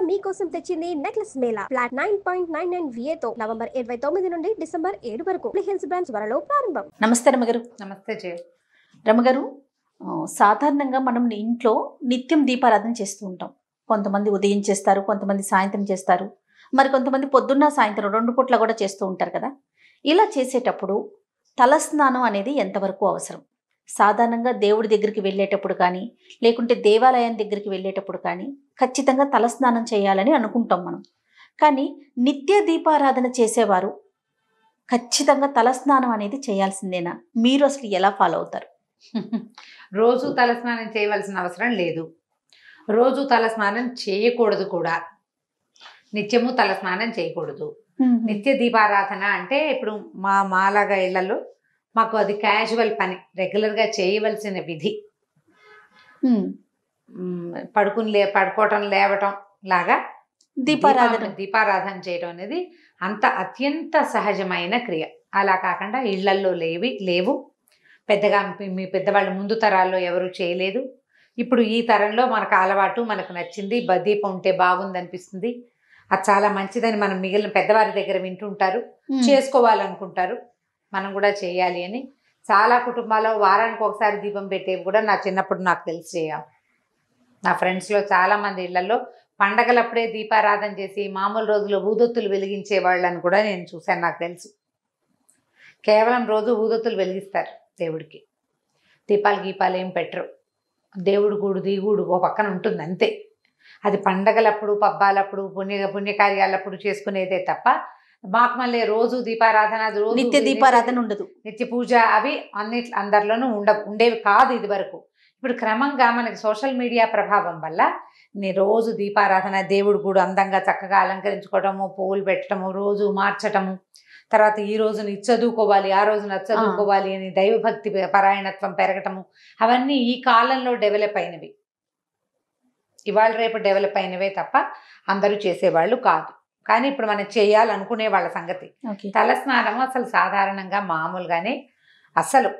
మీకోసం తెచ్చింది necklace Mela flat 9.99 VA తో నవంబర్ 29 నుండి డిసెంబర్ 7 వరకు హిల్స్ బ్రాంచ్ త్వరలో ప్రారంభం. నమస్తే రమగారు. నమస్తే జయ. రమగారు, సాధారణంగా మనం ఇంట్లో నిత్యం దీపారాధన చేస్తూ ఉంటాం. కొంతమంది ఉదయం చేస్తారు, కొంతమంది సాయంత్రం చేస్తారు, మరి కొంతమంది పొద్దున్న సాయంత్రం 2 పూట్ల కూడా చేస్తూ ఉంటారు కదా. ఇలా చేసేటప్పుడు తలస్నానం అనేది ఎంతవరకు అవసరం? సాధారణంగా దేవుడి దగ్గరికి వెళ్ళేటప్పుడు కానీ, లేకుంటే దేవాలయం దగ్గరికి వెళ్ళేటప్పుడు కానీ ఖచ్చితంగా తలస్నానం చేయాలని అనుకుంటాం మనం. కానీ నిత్య దీపారాధన చేసేవారు ఖచ్చితంగా తలస్నానం అనేది చేయాల్సిందేనా? మీరు అసలు ఎలా ఫాలో అవుతారు? రోజు తలస్నానం చేయవలసిన అవసరం లేదు, రోజు తలస్నానం చేయకూడదు కూడా. నిత్యము తలస్నానం చేయకూడదు. నిత్య దీపారాధన అంటే ఇప్పుడు మాలాగా ఇళ్లలో మాకు అది క్యాజువల్ పని, రెగ్యులర్గా చేయవలసిన విధి. పడుకోవటం లేవటం లాగా దీపారాధన చేయడం అనేది అంత అత్యంత సహజమైన క్రియ. అలా కాకుండా ఇళ్లల్లో లేవు, పెద్దగా మీ పెద్దవాళ్ళు ముందు తరాల్లో ఎవరు చేయలేదు. ఇప్పుడు ఈ తరంలో మనకు అలవాటు, మనకు నచ్చింది, దీపం ఉంటే బాగుంది అనిపిస్తుంది, అది చాలా మంచిదని మనం మిగిలిన పెద్దవారి దగ్గర వింటుంటారు, చేసుకోవాలనుకుంటారు. మనం కూడా చేయాలి అని చాలా కుటుంబాల్లో వారానికి ఒకసారి దీపం పెట్టేవి కూడా నా చిన్నప్పుడు నాకు తెలిసి చేయాలి. నా ఫ్రెండ్స్లో చాలామంది ఇళ్లలో పండగలప్పుడే దీపారాధన చేసి మామూలు రోజుల్లో ఊదొత్తులు వెలిగించే వాళ్ళని కూడా నేను చూశాను. నాకు తెలుసు, కేవలం రోజు ఊదొత్తులు వెలిగిస్తారు దేవుడికి, గీపాలు ఏం పెట్టరు. దేవుడు గూడు దిగుడు ఓ పక్కన ఉంటుంది అంతే. అది పండగలప్పుడు, పబ్బాలప్పుడు, పుణ్యకార్యాలప్పుడు చేసుకునేదే తప్ప మాకు మళ్ళీ రోజు దీపారాధన, నిత్య దీపారాధన ఉండదు, నిత్య పూజ అవి అందరిలోనూ ఉండేవి కాదు ఇది వరకు. ఇప్పుడు క్రమంగా మనకి సోషల్ మీడియా ప్రభావం వల్ల రోజు దీపారాధన, దేవుడు కూడా అందంగా చక్కగా అలంకరించుకోవటము, పువ్వులు పెట్టడము, రోజు మార్చటము, తర్వాత ఈ రోజున ఇది చదువుకోవాలి, ఆ రోజున చదువుకోవాలి అని దైవభక్తి పరాయణత్వం పెరగటము, అవన్నీ ఈ కాలంలో డెవలప్ అయినవి, ఇవాళ రేపు డెవలప్ అయినవే తప్ప అందరూ చేసేవాళ్ళు కాదు. కానీ ఇప్పుడు మనం చేయాలనుకునే వాళ్ళ సంగతి. తలస్నానము అసలు సాధారణంగా మామూలుగానే అసలు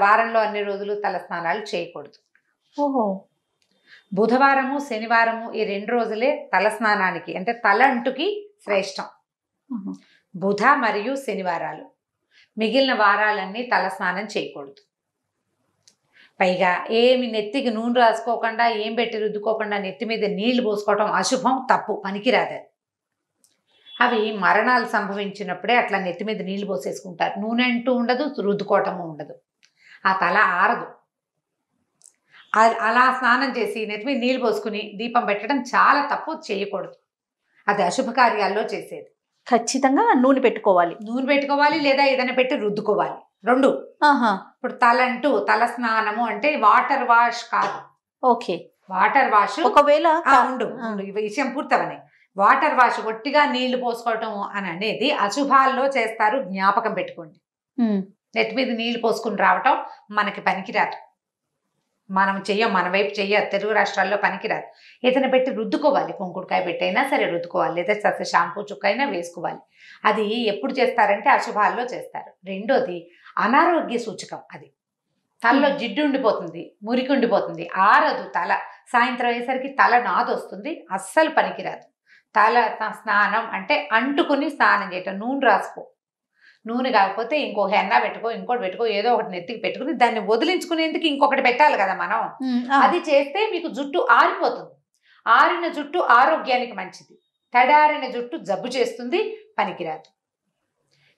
వారంలో అన్ని రోజులు తలస్నానాలు చేయకూడదు. ఓహో. బుధవారము, శనివారము ఈ 2 రోజులే తలస్నానానికి, అంటే తలంటుకి శ్రేష్టం. బుధ మరియు శనివారాలు, మిగిలిన వారాలన్నీ తలస్నానం చేయకూడదు. పైగా ఏమి నెత్తికి నూనె రాసుకోకుండా, ఏం పెట్టి రుద్దుకోకుండా నెత్తి మీద నీళ్లు పోసుకోవటం అశుభం, తప్పు, పనికిరాదు. అవి మరణాలు సంభవించినప్పుడే అట్లా నెత్తి మీద నీళ్లు పోసేసుకుంటారు. నూనె అంటూ ఉండదు, రుద్దుకోవటము ఉండదు, ఆ తల ఆరదు. అలా స్నానం చేసి నెత్తి మీద నీళ్లు పోసుకుని దీపం పెట్టడం చాలా తప్పు, చేయకూడదు. అది అశుభ కార్యాల్లో చేసేది. ఖచ్చితంగా నూనె పెట్టుకోవాలి, లేదా ఏదైనా పెట్టి రుద్దుకోవాలి, 2. ఇప్పుడు తల స్నానము అంటే వాటర్ వాష్ కాదు. ఓకే, వాటర్ వాష్ ఒకవేళ విషయం పూర్తవని, వాటర్ వాష్ ఒట్టిగా నీళ్లు పోసుకోవటము అని అనేది అశుభాల్లో చేస్తారు, జ్ఞాపకం పెట్టుకోండి. నెత్తి మీద నీళ్లు పోసుకుని రావటం మనకి పనికిరాదు, మనం చెయ్యం, మన వైపు తెలుగు రాష్ట్రాల్లో పనికిరాదు. ఏదైనా పెట్టి రుద్దుకోవాలి, కుంకుడుకాయ పెట్టైనా సరే రుద్దుకోవాలి, లేదా షాంపూ చుక్కైనా వేసుకోవాలి. అది ఎప్పుడు చేస్తారంటే అశుభాల్లో చేస్తారు. 2వది అనారోగ్య సూచకం. అది తలలో జిడ్డు ఉండిపోతుంది, మురికి ఉండిపోతుంది, ఆరదు తల. సాయంత్రం అయ్యేసరికి తల నాదొస్తుంది, అస్సలు పనికిరాదు. తల స్నానం అంటే అంటుకుని స్నానం చేయటం. నూనె రాసుకో, నూనె కాకపోతే ఇంకో హెన్నా పెట్టుకో, ఇంకోటి పెట్టుకో, ఏదో ఒకటి నెత్తికి పెట్టుకుని దాన్ని వదిలించుకునేందుకు ఇంకొకటి పెట్టాలి కదా మనం. అది చేస్తే మీకు జుట్టు ఆరిపోతుంది. ఆరిన జుట్టు ఆరోగ్యానికి మంచిది, తడారిన జుట్టు జబ్బు చేస్తుంది, పనికిరాదు.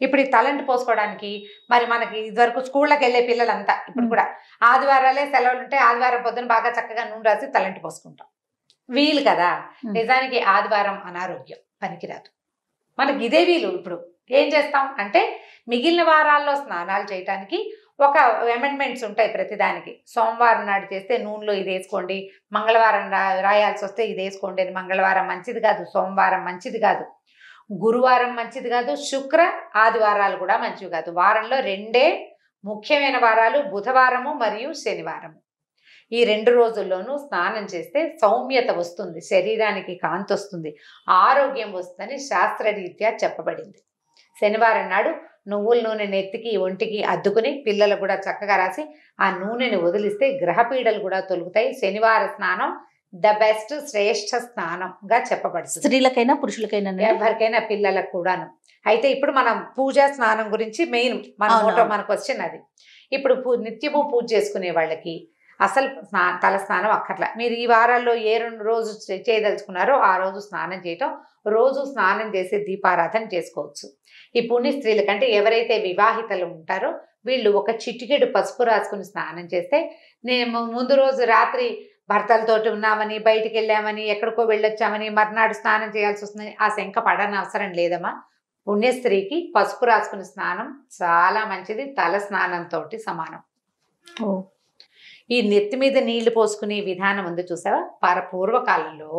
ఇప్పుడు ఈ తలంటి పోసుకోవడానికి మరి మనకి ఇదివరకు స్కూళ్ళకి వెళ్ళే పిల్లలంతా ఇప్పుడు కూడా ఆదివారాలే సెలవులు ఉంటే ఆదివారం పొద్దున బాగా చక్కగా నూనె రాసి తలంటి పోసుకుంటాం, వీలు కదా. నిజానికి ఆదివారం అనారోగ్యం, పనికిరాదు. మనకి ఇదే వీలు. ఇప్పుడు ఏం చేస్తాం అంటే మిగిలిన వారాల్లో స్నానాలు చేయటానికి ఒక అమెండ్మెంట్స్ ఉంటాయి ప్రతిదానికి. సోమవారం నాడు చేస్తే నూనెలో ఇది వేసుకోండి, మంగళవారం రాయాల్సి వస్తే ఇది వేసుకోండి అని. మంగళవారం మంచిది కాదు, సోమవారం మంచిది కాదు, గురువారం మంచిది కాదు, శుక్ర ఆదివారాలు కూడా మంచివి కాదు. వారంలో 2 ముఖ్యమైన వారాలు, బుధవారము మరియు శనివారము. ఈ 2 రోజుల్లోనూ స్నానం చేస్తే సౌమ్యత వస్తుంది, శరీరానికి కాంతి వస్తుంది, ఆరోగ్యం వస్తుందని శాస్త్రరీత్యా చెప్పబడింది. శనివారం నాడు నువ్వుల నూనె నెత్తికి ఒంటికి అద్దుకుని పిల్లలు కూడా చక్కగా రాసి ఆ నూనెని వదిలిస్తే గ్రహపీడలు కూడా తొలుగుతాయి. శనివార స్నానం ద బెస్ట్ శ్రేష్ఠ స్నానంగా చెప్పబడుతుంది. స్త్రీలకైనా పురుషులకైనా ఎవరికైనా పిల్లలకు కూడాను. అయితే ఇప్పుడు మనం పూజ స్నానం గురించి మెయిన్ మన క్వశ్చన్ అది. ఇప్పుడు నిత్యము పూజ చేసుకునే వాళ్ళకి అసలు తల స్నానం అక్కర్లా. మీరు ఈ వారాల్లో ఏ 2 రోజు చేయదలుచుకున్నారో ఆ రోజు స్నానం చేయటం, రోజు స్నానం చేసి దీపారాధన చేసుకోవచ్చు. ఈ పుణ్య స్త్రీల కంటే ఎవరైతే వివాహితలు ఉంటారో వీళ్ళు ఒక చిటికెడు పసుపు రాసుకుని స్నానం చేస్తే, నేను ముందు రోజు రాత్రి భర్తలతోటి ఉన్నామని, బయటికి వెళ్ళామని, ఎక్కడికో వెళ్ళొచ్చామని, మర్నాడు స్నానం చేయాల్సి వస్తుందని ఆ శంక పడని అవసరం లేదమ్మా. పుణ్యస్త్రీకి పసుపు రాసుకుని స్నానం చాలా మంచిది, తల స్నానంతో సమానం. ఈ నెత్తి మీద నీళ్లు పోసుకునే విధానం ఉంది చూసావా? పూర్వకాలంలో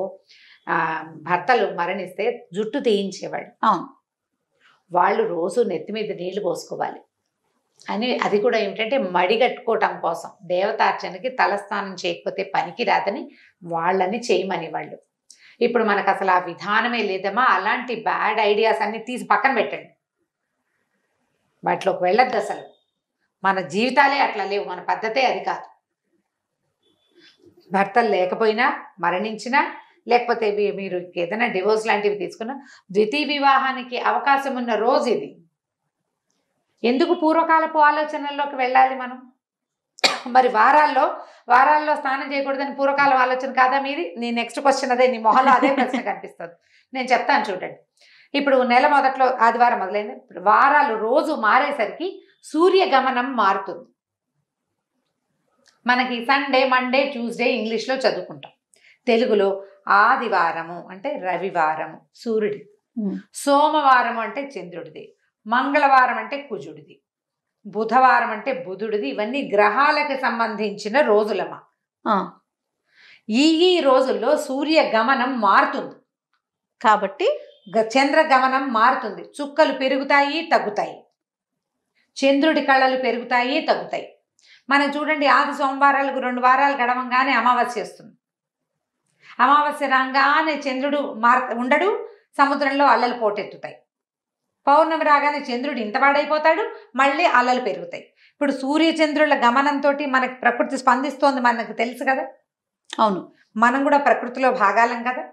భర్తలు మరణిస్తే జుట్టు తీయించేవాళ్ళు. వాళ్ళు రోజు నెత్తి మీద నీళ్లు పోసుకోవాలి అని. అది కూడా ఏమిటంటే మడిగట్టుకోవటం కోసం, దేవతార్చనకి తలస్నానం చేయకపోతే పనికి రాదని వాళ్ళని చేయమని వాళ్ళు. ఇప్పుడు మనకు అసలు ఆ విధానమే లేదమ్మా. అలాంటి బ్యాడ్ ఐడియాస్ అన్ని తీసి పక్కన పెట్టండి, వాటిలోకి వెళ్ళొద్దు అసలు. మన జీవితాలే అట్లా లేవు, మన పద్ధతే అది కాదు. భర్తలు లేకపోయినా, మరణించినా, లేకపోతే మీరు ఏదైనా డివోర్స్ లాంటివి తీసుకున్నా, ద్వితీయ వివాహానికి అవకాశం ఉన్న రోజు ఇది. ఎందుకు పూర్వకాలపు ఆలోచనల్లోకి వెళ్ళాలి మనం? మరి వారాల్లో స్నానం చేయకూడదని పూర్వకాల ఆలోచన కాదా మీది? నీ నెక్స్ట్ క్వశ్చన్ అదే, నీ మొహంలో అదే ప్రశ్న కనిపిస్తుంది. నేను చెప్తాను చూడండి. ఇప్పుడు నెల మొదట్లో ఆదివారం మొదలైంది, వారాలు రోజు మారేసరికి సూర్యగమనం మారుతుంది. మనకి సండే, మండే, ట్యూస్డే ఇంగ్లీష్లో చదువుకుంటాం. తెలుగులో ఆదివారము అంటే రవివారము సూర్యుడి, సోమవారం అంటే చంద్రుడిది, మంగళవారం అంటే కుజుడిది, బుధవారం అంటే బుధుడిది. ఇవన్నీ గ్రహాలకు సంబంధించిన రోజులమ్మా. ఈ రోజుల్లో సూర్య గమనం మారుతుంది కాబట్టి చంద్ర గమనం మారుతుంది. చుక్కలు పెరుగుతాయి, తగ్గుతాయి, చంద్రుడి కళలు పెరుగుతాయి, తగ్గుతాయి. మనం చూడండి, ఆది సోమవారాలకు 2 వారాలు గడవంగానే అమావాస్య వస్తుంది. అమావాస్య రాగానే చంద్రుడు ఉండడు, సముద్రంలో అల్లలు పోటెత్తుతాయి. పౌర్ణమి రాగానే చంద్రుడు ఇంతవాడైపోతాడు, మళ్ళీ అల్లలు పెరుగుతాయి. ఇప్పుడు సూర్యచంద్రుల గమనంతో మనకి ప్రకృతి స్పందిస్తోంది, మనకు తెలుసు కదా. అవును, మనం కూడా ప్రకృతిలో భాగాలం కదా,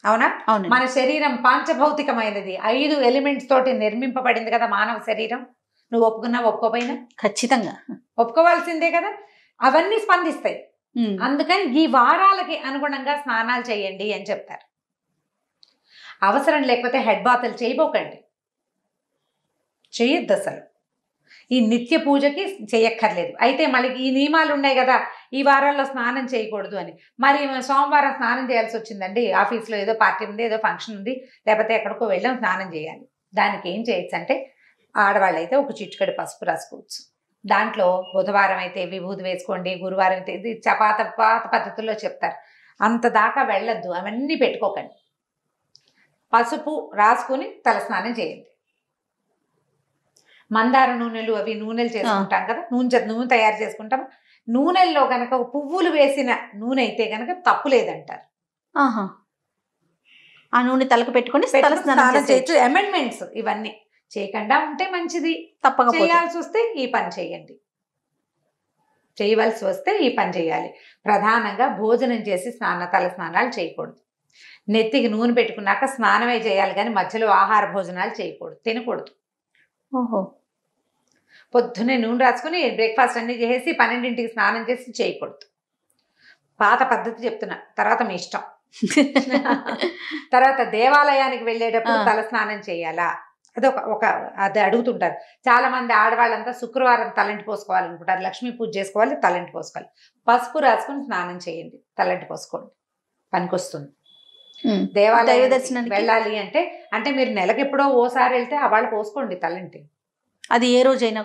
అవునా? అవును. మన శరీరం పాంచభౌతికమైనది, 5 ఎలిమెంట్స్ తోటి నిర్మింపబడింది కదా మానవ శరీరం. నువ్వు ఒప్పుకున్నా ఒప్పుకోపోయినా ఖచ్చితంగా ఒప్పుకోవాల్సిందే కదా. అవన్నీ స్పందిస్తాయి. అందుకని ఈ వారాలకి అనుగుణంగా స్నానాలు చేయండి అని చెప్తారు. అవసరం లేకపోతే హెడ్ బాతులు చేయబోకండి, చేయొద్దు అసలు. ఈ నిత్య పూజకి చేయక్కర్లేదు. అయితే మళ్ళీ ఈ నియమాలు ఉన్నాయి కదా, ఈ వారాల్లో స్నానం చేయకూడదు అని. మరి సోమవారం స్నానం చేయాల్సి వచ్చిందండి, ఆఫీస్లో ఏదో పార్టీ ఉంది, ఏదో ఫంక్షన్ ఉంది, లేకపోతే ఎక్కడికో వెళ్ళాం, స్నానం చేయాలి. దానికి ఏం చేయొచ్చు అంటే, ఆడవాళ్ళు అయితే ఒక చిటికెడు పసుపు రాసుకోవచ్చు. దాంట్లో బుధవారం అయితే విభూతి వేసుకోండి, గురువారం అయితే, ఇది పాత పద్ధతుల్లో చెప్తారు. అంత దాకా వెళ్ళొద్దు, అవన్నీ పెట్టుకోకండి. పసుపు రాసుకుని తలస్నానం చేయండి. మందార నూనెలు, అవి నూనెలు చేసుకుంటాం కదా, నూనె తయారు చేసుకుంటాం. నూనెల్లో గనక పువ్వులు వేసిన నూనె అయితే గనక తప్పు లేదంటారు. ఆ నూనె తలకు పెట్టుకుని స్నానం చేయొచ్చు. అమెండ్మెంట్స్ ఇవన్నీ చేయకుండా ఉంటే మంచిది. తప్పక చేయాల్సి వస్తే ఈ పని చేయండి, చేయవలసి వస్తే ఈ పని చేయాలి. ప్రధానంగా భోజనం చేసి తల స్నానాలు చేయకూడదు. నెత్తికి నూనె పెట్టుకున్నాక స్నానమే చేయాలి, కానీ మధ్యలో ఆహార భోజనాలు చేయకూడదు, తినకూడదు. పొద్దున్నే నూనె రాసుకుని బ్రేక్ఫాస్ట్ అన్ని చేసి 12ంటికి స్నానం చేసి చేయకూడదు. పాత పద్ధతి చెప్తున్నా, తర్వాత మీ ఇష్టం. తర్వాత దేవాలయానికి వెళ్ళేటప్పుడు తల స్నానం చేయాలా, అది అడుగుతుంటారు చాలా మంది ఆడవాళ్ళంతా. శుక్రవారం తలంటి పోసుకోవాలనుకుంటారు, లక్ష్మీ పూజ చేసుకోవాలి, తలంటి పోసుకోవాలి. పసుపు రాసుకుని స్నానం చేయండి, తలంటి పోసుకోండి, పనికొస్తుంది. దేవాలయ దర్శనానికి వెళ్ళాలి అంటే మీరు నెలకు ఎప్పుడో ఓసారి వెళ్తే వాళ్ళు పోసుకోండి తలంటి. అది ఏ రోజైనా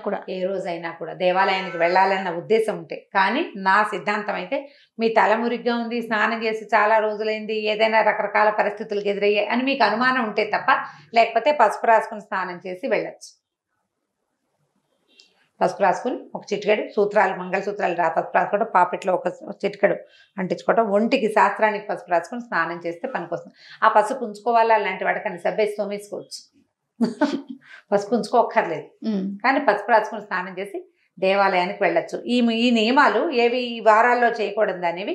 కూడా దేవాలయానికి వెళ్ళాలన్న ఉద్దేశం ఉంటే. కానీ నా సిద్ధాంతం అయితే, మీ తల మురిగ్గా ఉంది, స్నానం చేసి చాలా రోజులైంది, ఏదైనా రకరకాల పరిస్థితులకు ఎదురయ్యాయి అని మీకు అనుమానం ఉంటే తప్ప, లేకపోతే పసుపు రాసుకుని స్నానం చేసి వెళ్ళచ్చు. పసుపు రాసుకుని ఒక చిటికెడు సూత్రాలు, మంగళసూత్రాలు పసుపు రాసుకోవడం, పాపెట్లో ఒక చిటికెడు అంటించుకోవడం, ఒంటికి శాస్త్రానికి పసుపు రాసుకుని స్నానం చేస్తే పనికొస్తుంది. ఆ పసుపు ఉంచుకోవాలా, అలాంటి వాటికన్నా సబ్బేసి తోమేసుకోవచ్చు, పసుపు ఉంచుకోక్కర్లేదు. కానీ పసుపు రాసుకుని స్నానం చేసి దేవాలయానికి వెళ్ళచ్చు. ఈ నియమాలు ఏవి ఈ వారాల్లో చేయకూడదు అనేవి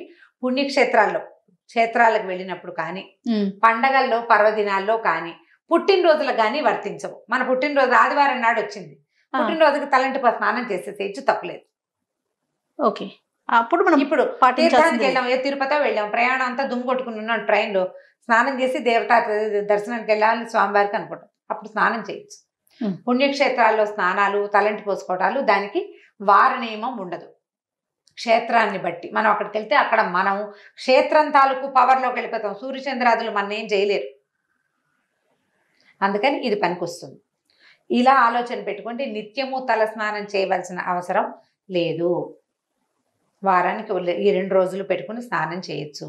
క్షేత్రాలకు వెళ్ళినప్పుడు కానీ, పండగల్లో పర్వదినాల్లో కానీ, పుట్టినరోజులకు కానీ వర్తించవు. మన పుట్టినరోజు ఆదివారం నాడు వచ్చింది, పుట్టినరోజుకి తలంటి స్నానం చేసేసేయచ్చు, తప్పలేదు. ఓకే, అప్పుడు మనం ఇప్పుడు తీర్థానికి వెళ్ళాం, ఏ తిరుపతి వెళ్ళాం, ప్రయాణం అంతా దుమ్ము కొట్టుకుని ఉన్నాం, ట్రైన్లో స్నానం చేసి దేవతా దర్శనానికి వెళ్ళాలి స్వామివారికి అనుకుంటాం, అప్పుడు స్నానం చేయొచ్చు. పుణ్యక్షేత్రాల్లో స్నానాలు, తలంటి పోసుకోవటాలు దానికి వార నియమం ఉండదు. క్షేత్రాన్ని బట్టి మనం అక్కడికి వెళ్తే అక్కడ మనం క్షేత్రం తాలూకు పవర్లోకి వెళ్ళిపోతాం. సూర్యచంద్రాదులు మన ఏం చేయలేరు. అందుకని ఇది పనికొస్తుంది. ఇలా ఆలోచన పెట్టుకుంటే నిత్యము తల స్నానం చేయవలసిన అవసరం లేదు. వారానికి ఈ 2 రోజులు పెట్టుకుని స్నానం చేయొచ్చు.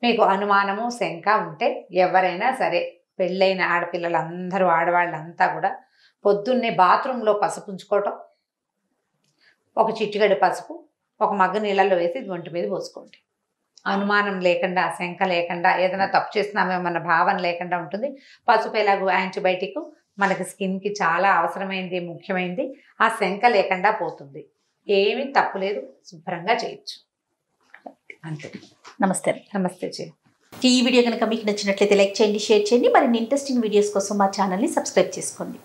మీకు అనుమానము శంక ఉంటే ఎవరైనా సరే, పెళ్ళైన ఆడపిల్లలందరూ, ఆడవాళ్ళంతా కూడా పొద్దున్నే బాత్రూంలో పసుపు ఉంచుకోవటం, ఒక చిటికెడు పసుపు ఒక మగ్గు నీళ్ళల్లో వేసి ఒంటి మీద పోసుకోండి. అనుమానం లేకుండా, శంక లేకుండా, ఏదైనా తప్పు చేస్తున్నామేమన్న భావన లేకుండా ఉంటుంది. పసుపు ఎలాగో యాంటీబయాటిక్, మనకి స్కిన్కి చాలా అవసరమైంది, ముఖ్యమైనది. ఆ శంక లేకుండా పోతుంది. ఏమీ తప్పు లేదు, శుభ్రంగా చేయొచ్చు. అంతే. నమస్తే. నమస్తే చే. ఈ వీడియో కనుక మీకు నచ్చినట్లయితే లైక్ చేయండి, షేర్ చేయండి. మరిన్ని ఇంట్రెస్టింగ్ వీడియోస్ కోసం మా ఛానల్ని సబ్స్క్రైబ్ చేసుకోండి.